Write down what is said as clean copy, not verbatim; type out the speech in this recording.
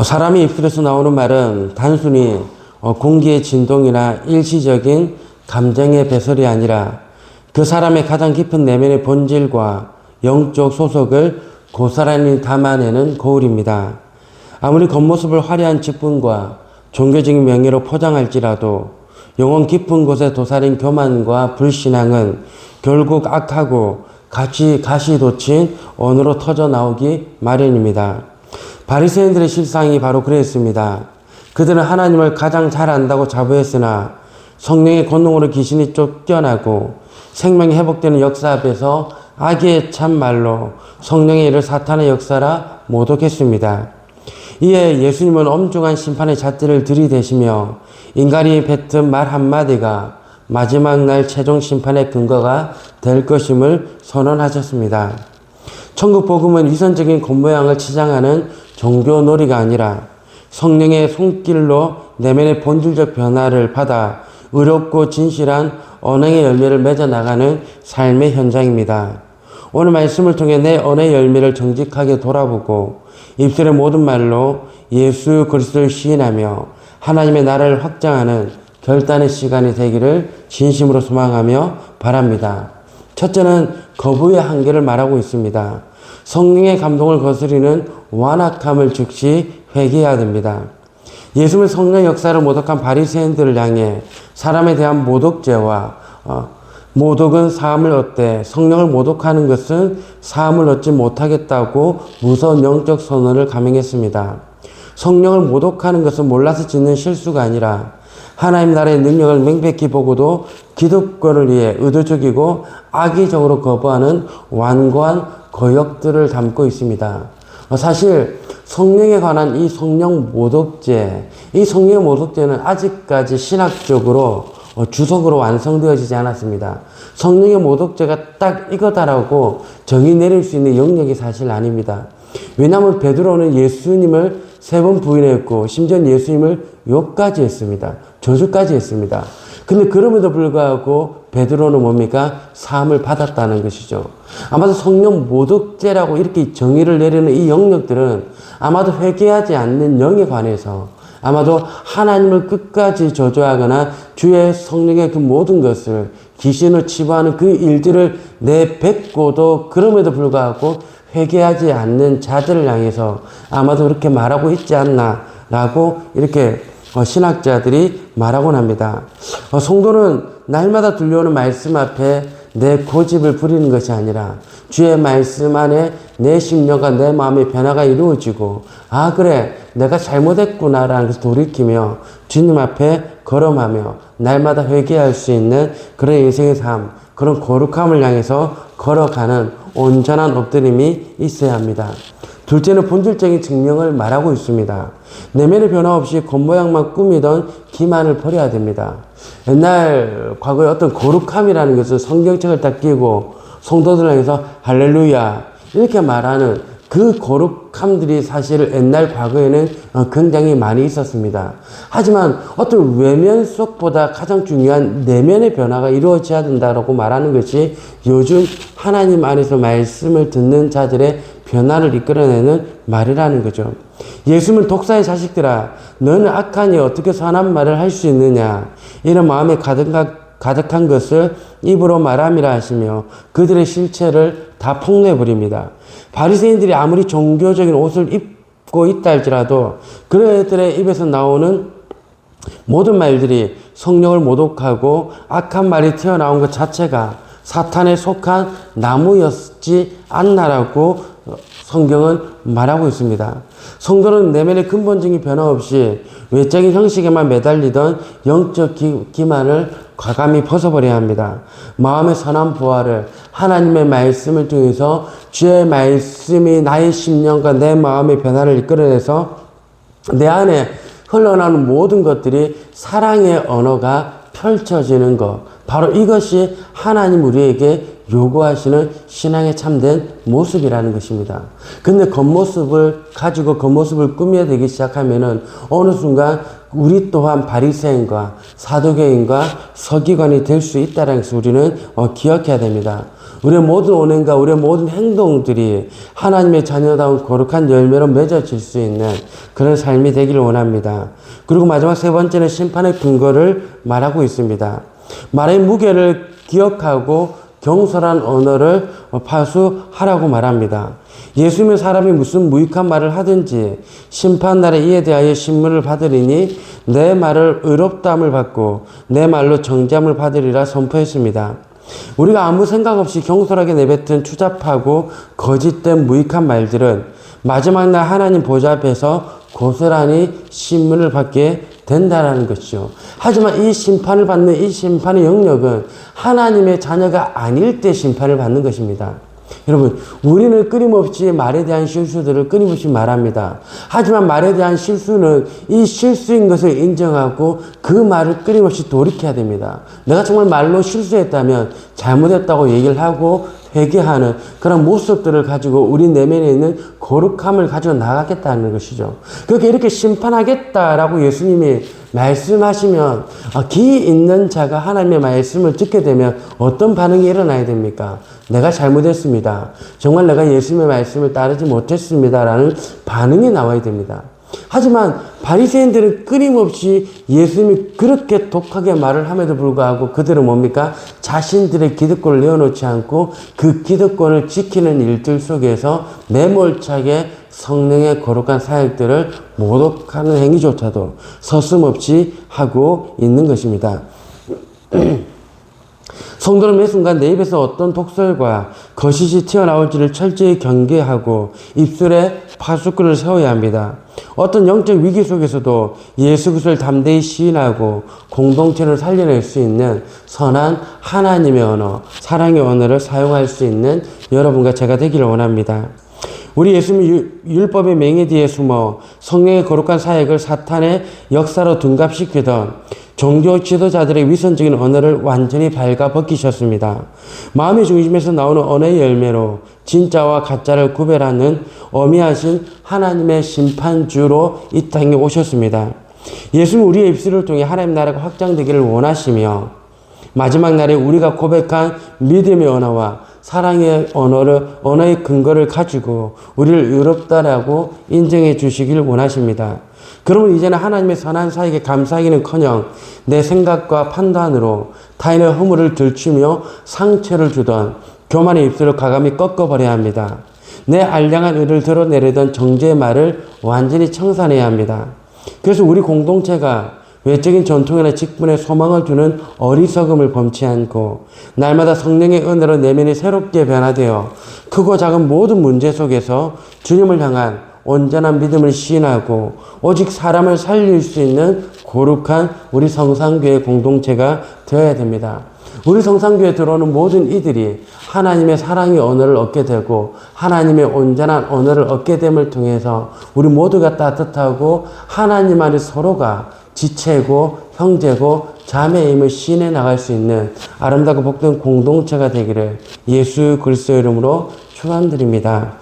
사람의 입술에서 나오는 말은 단순히 공기의 진동이나 일시적인 감정의 배설이 아니라 그 사람의 가장 깊은 내면의 본질과 영적 소속을 고스란히 담아내는 거울입니다. 아무리 겉모습을 화려한 직분과 종교적인 명예로 포장할지라도 영혼 깊은 곳에 도사린 교만과 불신앙은 결국 악하고 가시 돋친 언어로 터져 나오기 마련입니다. 바리새인들의 실상이 바로 그랬습니다. 그들은 하나님을 가장 잘 안다고 자부했으나 성령의 권능으로 귀신이 쫓겨나고 생명이 회복되는 역사 앞에서 악의 참말로 성령의 일을 사탄의 역사라 모독했습니다. 이에 예수님은 엄중한 심판의 잣대를 들이대시며 인간이 뱉은 말 한마디가 마지막 날 최종 심판의 근거가 될 것임을 선언하셨습니다. 천국 복음은 위선적인 겉모양을 치장하는 종교 놀이가 아니라 성령의 손길로 내면의 본질적 변화를 받아 의롭고 진실한 언행의 열매를 맺어나가는 삶의 현장입니다. 오늘 말씀을 통해 내 언어의 열매를 정직하게 돌아보고 입술의 모든 말로 예수 그리스도를 시인하며 하나님의 나라를 확장하는 결단의 시간이 되기를 진심으로 소망하며 바랍니다. 첫째는 거부의 한계를 말하고 있습니다. 성령의 감동을 거스리는 완악함을 즉시 회개해야 됩니다. 예수는 성령 역사를 모독한 바리새인들을 향해 사람에 대한 모독죄와 모독은 사함을 얻되 성령을 모독하는 것은 사함을 얻지 못하겠다고 무서운 영적 선언을 감행했습니다. 성령을 모독하는 것은 몰라서 짓는 실수가 아니라 하나님 나라의 능력을 명백히 보고도 기득권을 위해 의도적이고 악의적으로 거부하는 완고한 거역들을 담고 있습니다. 사실 성령에 관한 이 성령 모독죄, 이 성령 모독죄는 아직까지 신학적으로 주석으로 완성되어지지 않았습니다. 성령의 모독죄가 딱 이거다라고 정의 내릴 수 있는 영역이 사실 아닙니다. 왜냐하면 베드로는 예수님을 3번 부인했고 심지어 예수님을 욕까지 했습니다. 저주까지 했습니다. 근데 그럼에도 불구하고 베드로는 뭡니까? 사함을 받았다는 것이죠. 아마도 성령 모독죄라고 이렇게 정의를 내리는 이 영역들은 아마도 회개하지 않는 영에 관해서 아마도 하나님을 끝까지 저주하거나 주의 성령의 그 모든 것을 귀신을 치부하는 그 일들을 내뱉고도 그럼에도 불구하고 회개하지 않는 자들을 향해서 아마도 그렇게 말하고 있지 않나라고 이렇게 신학자들이 말하곤 합니다. 성도는 날마다 들려오는 말씀 앞에 내 고집을 부리는 것이 아니라 주의 말씀 안에 내 심령과 내 마음의 변화가 이루어지고 아 그래 내가 잘못했구나라는 것을 돌이키며 주님 앞에 걸어가며 날마다 회개할 수 있는 그런 인생의 삶, 그런 거룩함을 향해서 걸어가는 온전한 엎드림이 있어야 합니다. 둘째는 본질적인 증명을 말하고 있습니다. 내면의 변화 없이 겉모양만 꾸미던 기만을 버려야 됩니다. 옛날 과거에 어떤 거룩함이라는 것을 성경책을 딱 끼고 성도들 향해서 할렐루야 이렇게 말하는 그 거룩함들이 사실 옛날 과거에는 굉장히 많이 있었습니다. 하지만 어떤 외면 속보다 가장 중요한 내면의 변화가 이루어져야 된다고 말하는 것이 요즘 하나님 안에서 말씀을 듣는 자들의 변화를 이끌어내는 말이라는 거죠. 예수님은 독사의 자식들아 너는 악하니 어떻게 선한 말을 할 수 있느냐 이런 마음에 가득한 것을 입으로 말함이라 하시며 그들의 실체를 다 폭로해버립니다. 바리새인들이 아무리 종교적인 옷을 입고 있다 할지라도 그들의 입에서 나오는 모든 말들이 성령을 모독하고 악한 말이 튀어나온 것 자체가 사탄에 속한 나무였지 않나라고 성경은 말하고 있습니다. 성도는 내면의 근본적인 변화 없이 외적인 형식에만 매달리던 영적 기만을 과감히 벗어버려야 합니다. 마음의 선한 부활을 하나님의 말씀을 통해서 주의 말씀이 나의 심령과 내 마음의 변화를 이끌어내서 내 안에 흘러나오는 모든 것들이 사랑의 언어가 펼쳐지는 것. 바로 이것이 하나님 우리에게 요구하시는 신앙의 참된 모습이라는 것입니다. 근데 겉모습을 가지고 겉모습을 꾸며내기 시작하면은 어느 순간 우리 또한 바리새인과 사두개인과 서기관이 될 수 있다는 것을 우리는 기억해야 됩니다. 우리의 모든 언행과 우리의 모든 행동들이 하나님의 자녀다운 거룩한 열매로 맺어질 수 있는 그런 삶이 되기를 원합니다. 그리고 마지막 세 번째는 심판의 근거를 말하고 있습니다. 말의 무게를 기억하고 경솔한 언어를 파수하라고 말합니다. 예수님은 사람이 무슨 무익한 말을 하든지 심판날에 이에 대하여 신문을 받으리니 내 말을 의롭다함을 받고 내 말로 정죄함을 받으리라 선포했습니다. 우리가 아무 생각 없이 경솔하게 내뱉은 추잡하고 거짓된 무익한 말들은 마지막 날 하나님 보좌 앞에서 고스란히 신문을 받게 된다라는 것이죠. 하지만 이 심판을 받는 이 심판의 영역은 하나님의 자녀가 아닐 때 심판을 받는 것입니다. 여러분, 우리는 끊임없이 말에 대한 실수들을 끊임없이 말합니다. 하지만 말에 대한 실수는 이 실수인 것을 인정하고 그 말을 끊임없이 돌이켜야 됩니다. 내가 정말 말로 실수했다면 잘못했다고 얘기를 하고 회개하는 그런 모습들을 가지고 우리 내면에 있는 거룩함을 가지고 나가겠다는 것이죠. 그렇게 이렇게 심판하겠다라고 예수님이 말씀하시면 귀 있는 자가 하나님의 말씀을 듣게 되면 어떤 반응이 일어나야 됩니까? 내가 잘못했습니다. 정말 내가 예수님의 말씀을 따르지 못했습니다. 라는 반응이 나와야 됩니다. 하지만 바리새인들은 끊임없이 예수님이 그렇게 독하게 말을 함에도 불구하고 그들은 뭡니까? 자신들의 기득권을 내어놓지 않고 그 기득권을 지키는 일들 속에서 매몰차게 성령의 거룩한 사역들을 모독하는 행위조차도 서슴없이 하고 있는 것입니다. 성도는 매 순간 내 입에서 어떤 독설과 거짓이 튀어나올지를 철저히 경계하고 입술에 파수꾼을 세워야 합니다. 어떤 영적 위기 속에서도 예수 그리스도를 담대히 시인하고 공동체를 살려낼 수 있는 선한 하나님의 언어, 사랑의 언어를 사용할 수 있는 여러분과 제가 되기를 원합니다. 우리 예수님이 율법의 맹에 뒤에 숨어 성령의 거룩한 사역을 사탄의 역사로 둔갑시키던 종교 지도자들의 위선적인 언어를 완전히 발가벗기셨습니다. 마음의 중심에서 나오는 언어의 열매로 진짜와 가짜를 구별하는 어미하신 하나님의 심판주로 이 땅에 오셨습니다. 예수는 우리의 입술을 통해 하나님 나라가 확장되기를 원하시며 마지막 날에 우리가 고백한 믿음의 언어와 사랑의 언어의 근거를 가지고 우리를 의롭다라고 인정해 주시길 원하십니다. 그러면 이제는 하나님의 선한 사역에 감사하기는커녕 내 생각과 판단으로 타인의 허물을 들추며 상처를 주던 교만의 입술을 과감히 꺾어버려야 합니다. 내 알량한 의를 드러내려던 정죄의 말을 완전히 청산해야 합니다. 그래서 우리 공동체가 외적인 전통이나 직분에 소망을 두는 어리석음을 범치 않고 날마다 성령의 은혜로 내면이 새롭게 변화되어 크고 작은 모든 문제 속에서 주님을 향한 온전한 믿음을 시인하고 오직 사람을 살릴 수 있는 거룩한 우리 성산교회 공동체가 되어야 됩니다. 우리 성산교회에 들어오는 모든 이들이 하나님의 사랑의 언어를 얻게 되고 하나님의 온전한 언어를 얻게 됨을 통해서 우리 모두가 따뜻하고 하나님 안에 서로가 지체고 형제고 자매임을 시인해 나갈 수 있는 아름답고 복된 공동체가 되기를 예수 그리스도의 이름으로 축원드립니다.